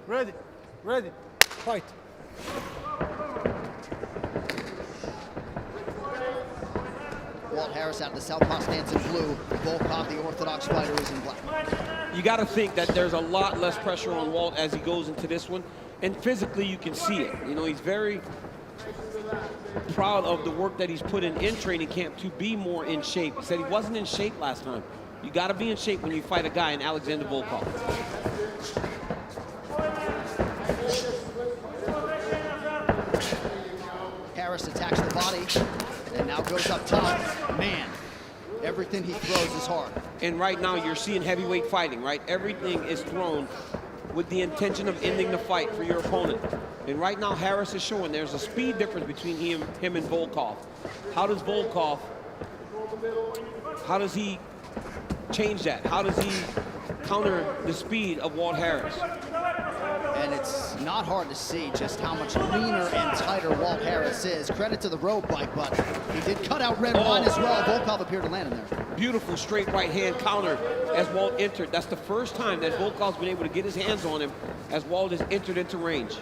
Ready. Ready. Fight. Walt Harris out of the southpaw stance in blue. Volkov, the orthodox fighter, is in black. You got to think that there's a lot less pressure on Walt as he goes into this one. And physically, you can see it. You know, he's very proud of the work that he's put in training camp to be more in shape. He said he wasn't in shape last time. You got to be in shape when you fight a guy in Alexander Volkov. Harris attacks the body and now goes up top. Man, everything he throws is hard. And right now you're seeing heavyweight fighting, right? Everything is thrown with the intention of ending the fight for your opponent. And right now Harris is showing there's a speed difference between him and Volkov. How does he change that? How does he counter the speed of Walt Harris? And it's not hard to see just how much leaner and tighter Walt Harris is. Credit to the road bike, but he did cut out red wine as well. Volkov appeared to land in there. Beautiful straight right hand counter as Walt entered. That's the first time that Volkov's been able to get his hands on him as Walt has entered into range.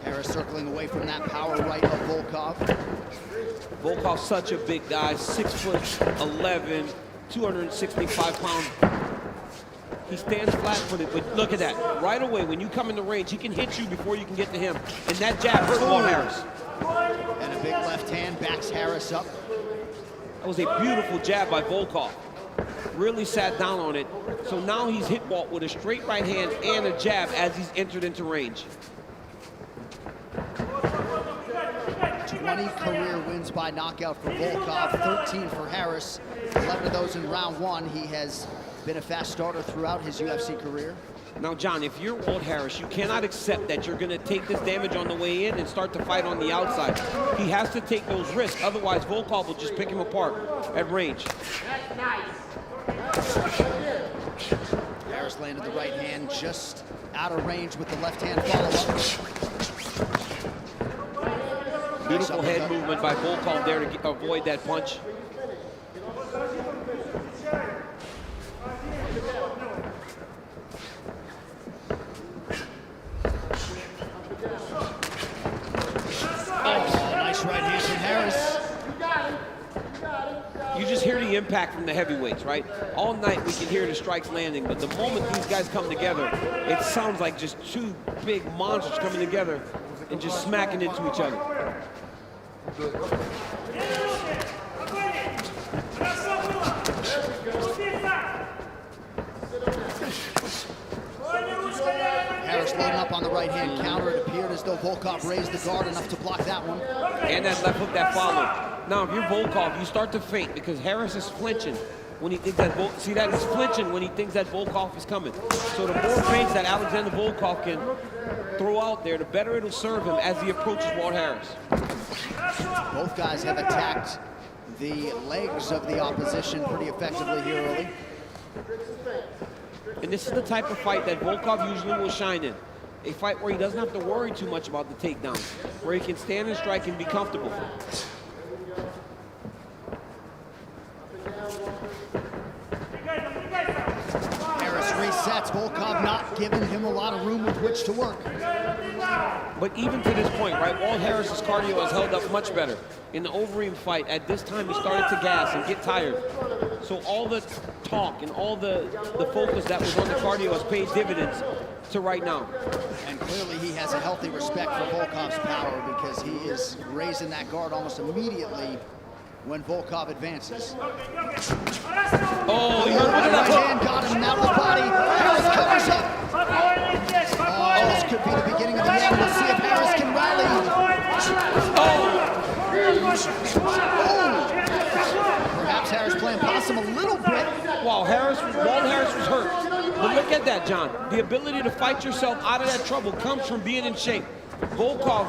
Harris circling away from that power right of Volkov. Volkov's such a big guy, 6'11", 265 pounds. He stands flat-footed, but look at that. Right away, when you come in the range, he can hit you before you can get to him. And that jab hurt Walt Harris. And a big left hand backs Harris up. That was a beautiful jab by Volkov. Really sat down on it. So now he's hit Walt with a straight right hand and a jab as he's entered into range. 20 career wins by knockout for Volkov, 13 for Harris. 11 of those in round one. He has been a fast starter throughout his UFC career. Now, John, if you're Walt Harris, you cannot accept that you're going to take this damage on the way in and start to fight on the outside. He has to take those risks. Otherwise, Volkov will just pick him apart at range. Harris landed the right hand just out of range with the left hand follow-up. Beautiful head movement by Volkov there to avoid that punch. Nice right hand from Harris. You just hear the impact from the heavyweights, right? All night we can hear the strikes landing, but the moment these guys come together, it sounds like just two big monsters coming together and just smacking into each other. Harris loading up on the right hand counter. It appeared as though Volkov raised the guard enough to block that one. And that left hook that followed. Now, if you're Volkov, you start to feint because Harris is flinching when he thinks that see that he's flinching when he thinks that Volkov is coming. So the more feints that Alexander Volkov can throw out there, the better it'll serve him as he approaches Walt Harris. Both guys have attacked the legs of the opposition pretty effectively here early. And this is the type of fight that Volkov usually will shine in. A fight where he doesn't have to worry too much about the takedowns, where he can stand and strike and be comfortable. Harris resets. Volkov not giving him a lot of room with which to work. But even to this point, right, Walt Harris's cardio has held up much better. In the Overeem fight, at this time, he started to gas and get tired. So all the talk and all the focus that was on the cardio has paid dividends to right now. And clearly he has a healthy respect for Volkov's power because he is raising that guard almost immediately when Volkov advances. Oh, he heard right hand got him out of the body. Harris covers up. Oh, this could be the beginning of the end. We'll see if Harris can rally. Perhaps Harris playing possum a little bit. Wow, Walt Harris was hurt. But look at that, John. The ability to fight yourself out of that trouble comes from being in shape. Volkov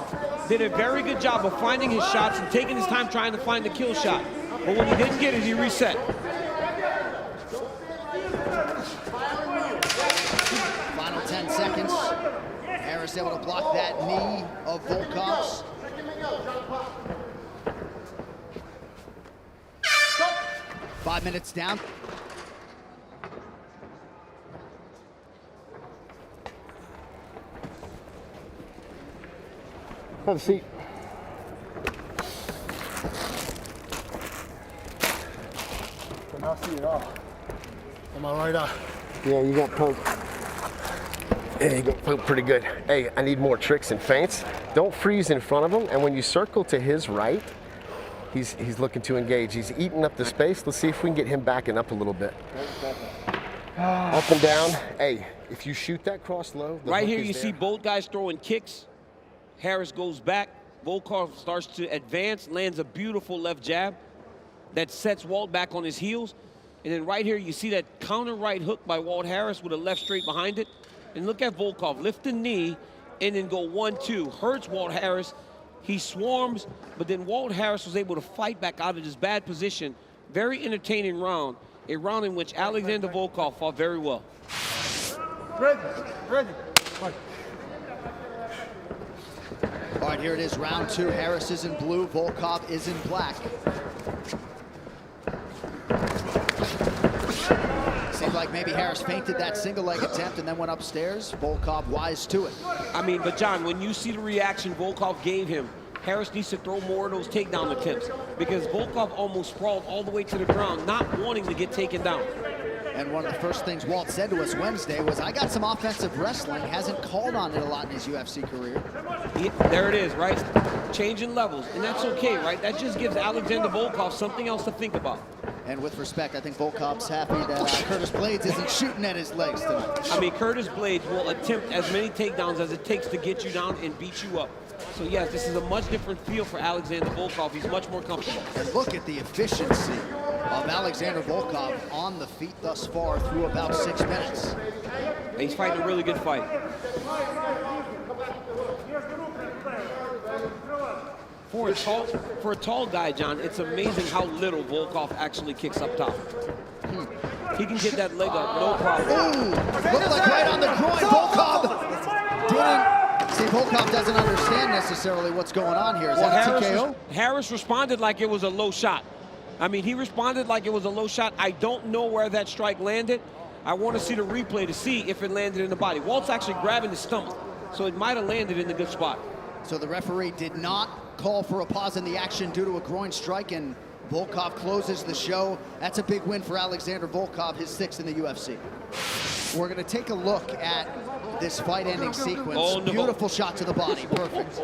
did a very good job of finding his shots and taking his time trying to find the kill shot. But when he didn't get it, he reset. Final 10 seconds. Harris able to block that knee of Volkov's. 5 minutes down. Have a seat. Can I see it all? On my right eye. Yeah, you got poked. Yeah, you got poked pretty good. Hey, I need more tricks and feints. Don't freeze in front of him, and when you circle to his right, he's looking to engage. He's eating up the space. Let's see if we can get him backing up a little bit. Up and down. Hey, if you shoot that cross low, right here you see both guys throwing kicks. Harris goes back. Volkov starts to advance, lands a beautiful left jab that sets Walt back on his heels. And then right here you see that counter right hook by Walt Harris with a left straight behind it. And look at Volkov, lift the knee and then go 1-2. Hurts Walt Harris. He swarms, but then Walt Harris was able to fight back out of this bad position. Very entertaining round. A round in which Alexander Volkov fought very well. Ready, ready, fight. All right, here it is, round 2. Harris is in blue, Volkov is in black. Seemed like maybe Harris feinted that single leg attempt and then went upstairs. Volkov wise to it. I mean, but John, when you see the reaction Volkov gave him, Harris needs to throw more of those takedown attempts because Volkov almost sprawled all the way to the ground, not wanting to get taken down. And one of the first things Walt said to us Wednesday was, I got some offensive wrestling. Hasn't called on it a lot in his UFC career. There it is, right? Changing levels, and that's okay, right? That just gives Alexander Volkov something else to think about. And with respect, I think Volkov's happy that Curtis Blades isn't shooting at his legs tonight. I mean, Curtis Blades will attempt as many takedowns as it takes to get you down and beat you up. So yes, this is a much different feel for Alexander Volkov. He's much more comfortable. And look at the efficiency of Alexander Volkov on the feet thus far through about 6 minutes. He's fighting a really good fight. For a tall guy, John, it's amazing how little Volkov actually kicks up top. He can get that leg up, no problem. Ooh, looked like right on the groin. Volkov didn't. See, Volkov doesn't understand necessarily what's going on here. Is that a TKO? Harris responded like it was a low shot. I mean, he responded like it was a low shot. I don't know where that strike landed. I want to see the replay to see if it landed in the body. Walt's actually grabbing his stomach, so it might have landed in the good spot. So the referee did not call for a pause in the action due to a groin strike, and Volkov closes the show. That's a big win for Alexander Volkov, his 6th in the UFC. We're going to take a look at this fight-ending sequence. Oh, no. Beautiful shot to the body, perfect.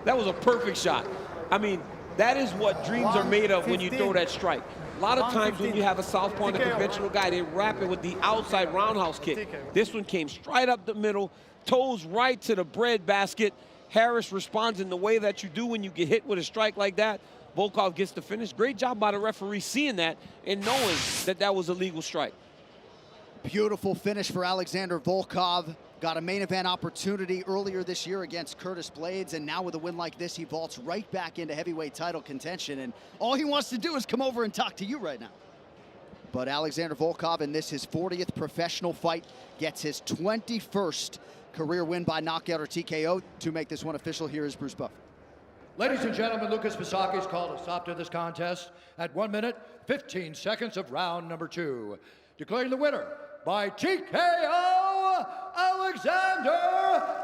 That was a perfect shot. I mean, that is what dreams are made of when you throw that strike. A lot of times when you have a southpaw and a conventional guy, they wrap it with the outside roundhouse kick. This one came straight up the middle, toes right to the bread basket. Harris responds in the way that you do when you get hit with a strike like that. Volkov gets the finish. Great job by the referee seeing that and knowing that that was a legal strike. Beautiful finish for Alexander Volkov. Got a main event opportunity earlier this year against Curtis Blades, and now with a win like this, he vaults right back into heavyweight title contention, and all he wants to do is come over and talk to you right now. But Alexander Volkov, in this his 40th professional fight, gets his 21st career win by knockout or TKO. To make this one official, here is Bruce Buffer. Ladies and gentlemen, Lucas Masaki's called a stop to this contest at 1 minute, 15 seconds of round number 2. Declaring the winner by TKO, Alexander